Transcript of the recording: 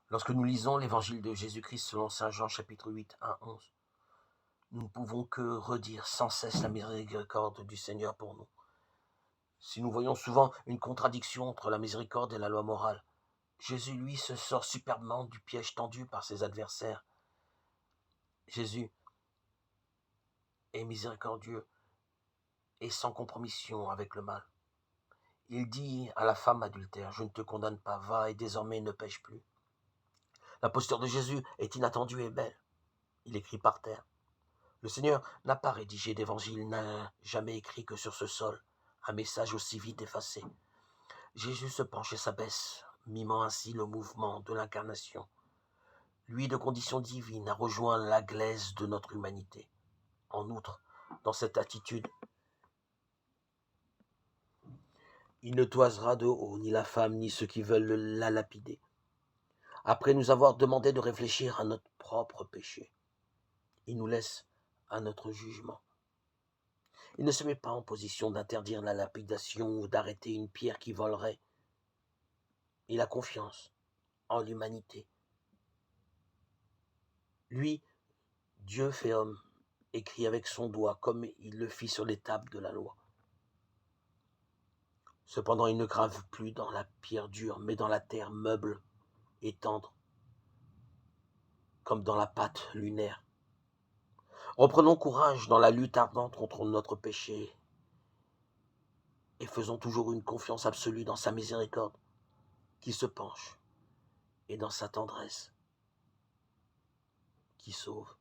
Lorsque nous lisons l'évangile de Jésus-Christ selon saint Jean chapitre 8, 1-11, nous ne pouvons que redire sans cesse la miséricorde du Seigneur pour nous. Si nous voyons souvent une contradiction entre la miséricorde et la loi morale, Jésus, lui, se sort superbement du piège tendu par ses adversaires. Jésus est miséricordieux et sans compromission avec le mal. Il dit à la femme adultère, « Je ne te condamne pas, va et désormais ne pêche plus. » La posture de Jésus est inattendue et belle. Il écrit par terre. Le Seigneur n'a pas rédigé d'évangile, n'a jamais écrit que sur ce sol, un message aussi vite effacé. Jésus se penche et s'abaisse, mimant ainsi le mouvement de l'incarnation. Lui, de condition divine, a rejoint la glaise de notre humanité. En outre, dans cette attitude, il ne toisera de haut ni la femme ni ceux qui veulent la lapider. Après nous avoir demandé de réfléchir à notre propre péché, il nous laisse à notre jugement. Il ne se met pas en position d'interdire la lapidation ou d'arrêter une pierre qui volerait. Il a confiance en l'humanité. Lui, Dieu fait homme, écrit avec son doigt comme il le fit sur les tables de la loi. Cependant, il ne grave plus dans la pierre dure, mais dans la terre meuble et tendre, comme dans la pâte lunaire. Reprenons courage dans la lutte ardente contre notre péché et faisons toujours une confiance absolue dans sa miséricorde qui se penche et dans sa tendresse qui sauve.